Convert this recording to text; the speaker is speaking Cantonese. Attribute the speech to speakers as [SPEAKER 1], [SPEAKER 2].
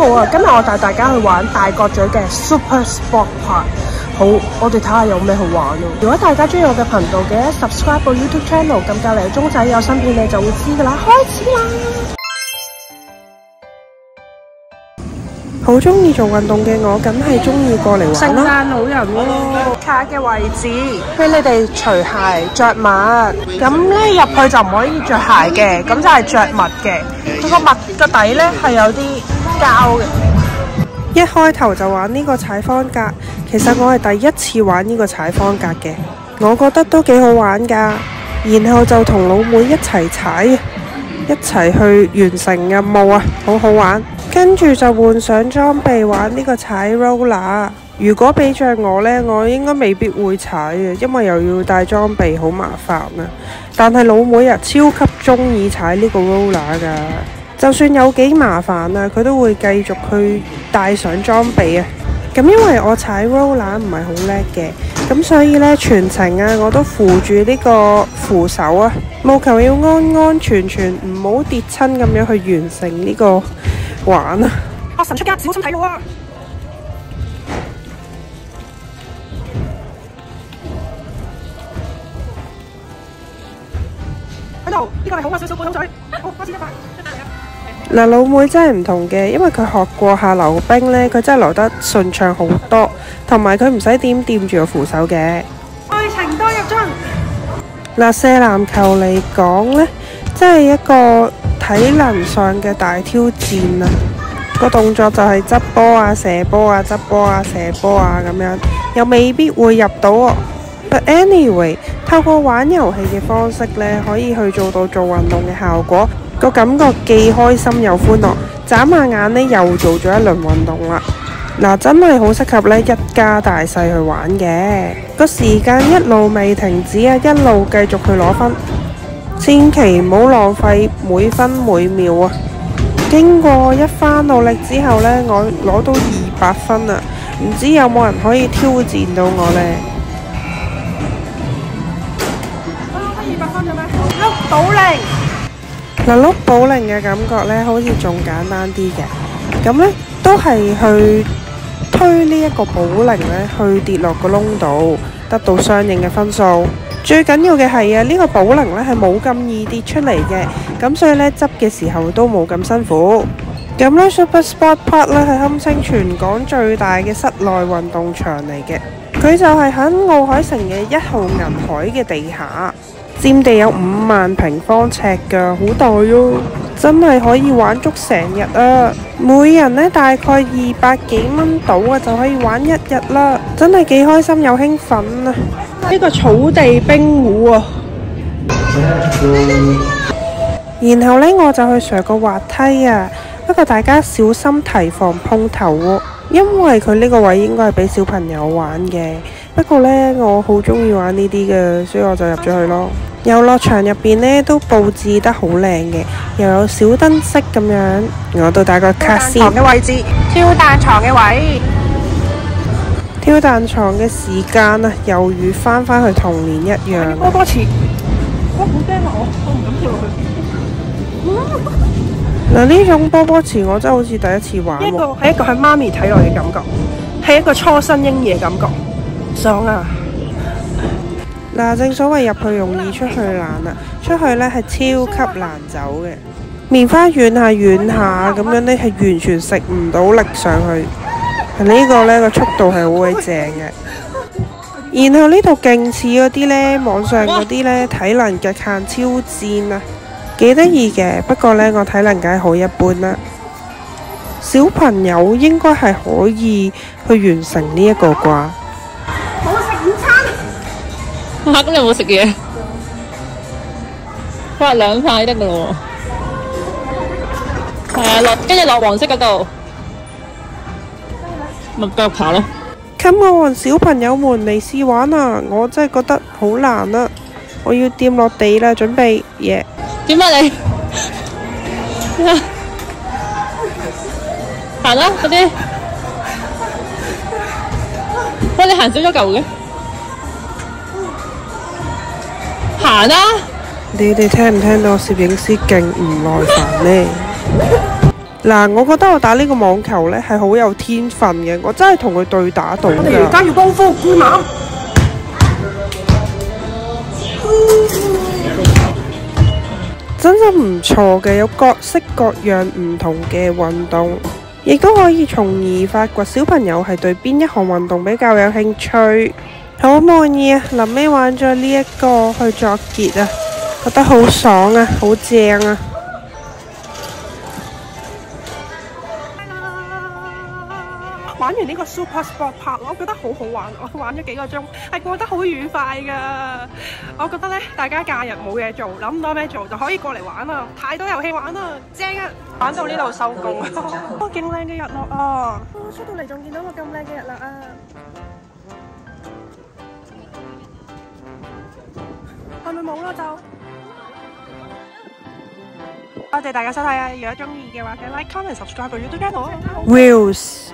[SPEAKER 1] 好啊！今日我帶大家去玩大角咀嘅 Super Sport Park。好，我哋睇下有咩好玩咯。如果大家中意我嘅頻道嘅 ，subscribe 個 YouTube channel， 撳隔離個鐘仔有新片你就會知噶啦。開始啦！好中意做運動嘅我，梗係中意過嚟玩啦。聖誕老人喎，卡嘅位置俾你哋除鞋着襪，咁咧入去就唔可以着鞋嘅，咁就係着襪嘅。佢個襪個底咧係有啲膠嘅。一開頭就玩呢個踩方格，其實我係第一次玩呢個踩方格嘅，我覺得都幾好玩噶。然後就同老妹一齊踩，一齊去完成任務啊，好好玩。跟住就換上裝備玩呢個踩 roller。如果俾着我呢，我應該未必會踩嘅，因為又要帶裝備，好麻煩啊。但係老妹啊，超級中意踩呢個 roller 噶。就算有幾麻煩啊，佢都會繼續去帶上裝備啊。咁因為我踩 roller 唔係好叻嘅，咁所以呢，全程啊我都扶住呢個扶手啊，務求要安安全全，唔好跌親咁樣去完成呢個玩啊。阿神出街，小心睇路啊！喺度，呢個係好少少半桶水。好，開始100。嗱，老妹真係唔同嘅，因為佢學過下溜冰呢，佢真係溜得順暢好多，同埋佢唔使點掂住個扶手嘅。愛情多入樽。嗱，射籃球嚟講呢，真係一個體能上嘅大挑戰啊！個動作就係執波啊、射波啊、執波啊、射波啊咁樣，又未必會入到喎。But anyway， 透過玩遊戲嘅方式呢，可以去做到做運動嘅效果。個感覺既開心又歡樂，眨下眼呢又做咗一輪運動啦。嗱，真係好適合呢一家大細去玩嘅。個時間一路未停止啊，一路繼續去攞分，千祈唔好浪費每分每秒啊！經過一番努力之後呢，我攞到200分啊！唔知有冇人可以挑戰到我呢？我攞200分咗咩？碌保齡。嗱，碌保齡嘅感覺呢，好似仲簡單啲嘅。咁呢，都係去推呢一個保齡呢，去跌落個窿度，得到相應嘅分數。最緊要嘅係啊，呢個保齡呢係冇咁易跌出嚟嘅，咁所以呢，執嘅時候都冇咁辛苦。咁呢 Super Sport Park 呢係堪稱全港最大嘅室內運動場嚟嘅，佢就係喺奧海城嘅1號銀海嘅地下。佔地有5萬平方尺㗎，好大喎！真係可以玩足成日啊！每人呢大概200幾蚊到啊，就可以玩1日啦！真係幾開心又興奮啊！呢個草地冰壺啊！然後呢，我就去上個滑梯啊，不過大家小心提防碰頭喎，因為佢呢個位應該係俾小朋友玩嘅。不過呢，我好中意玩呢啲嘅，所以我就入咗去咯。遊樂場入邊呢都佈置得好靚嘅，又有小燈飾咁樣。我都打個卡先。嘅位置，跳彈床嘅位。跳彈床嘅時間啊，猶如翻去童年一樣。波波池，哇，好驚啊！我唔敢跳落去。嗱，呢種波波池我真係好似第一次玩喎。係一個喺媽咪睇落嘅感覺，係一個初生嬰兒嘅感覺。爽啊！嗱，正所謂入去容易出去難啊，出去呢係超級難走嘅。棉花軟下咁樣呢，係完全食唔到力上去。呢個呢個速度係好鬼正嘅。然後呢度勁似嗰啲呢，網上嗰啲呢，體能極限挑戰啊，幾得意嘅。不過呢，我體能梗係好一般啦。小朋友應該係可以去完成呢一個啩。咁你有冇食嘢？發2塊得噶咯喎。係啊，跟住落黃色嗰度，咪繼續爬咯。Come on，小朋友們嚟試玩啊！我真係覺得好難啊！我要掂落地啦，準備嘢。點啊你？行啦，嗰啲。喂，你行少咗嚿嘅。行啦！你哋聽唔聽到攝影師勁唔耐煩呢？嗱，我覺得我打呢個網球呢係好有天分嘅，我真係同佢對打到㗎。
[SPEAKER 2] 我哋而家要功夫孤男，
[SPEAKER 1] 真心唔錯嘅，有各式各樣唔同嘅運動，亦都可以從而發掘小朋友係對邊一項運動比較有興趣。好滿意啊！臨尾玩咗呢一個去作結啊，覺得好爽啊，好正啊！
[SPEAKER 2] 玩完呢個 Super Sport Park，我覺得好好玩，我玩咗幾個鐘，係過得好愉快㗎。我覺得呢，大家假日冇嘢做，諗唔到咩做就可以過嚟玩啊！太多遊戲玩啦，正啊！玩到呢度收工啊！哇，勁靚嘅日落啊！出到嚟仲見到個咁靚嘅日落啊！係咪冇啦就？多謝大家收睇啊！如果中意嘅話，記得 like、comment、subscribe 到 YouTube channel。Wheels。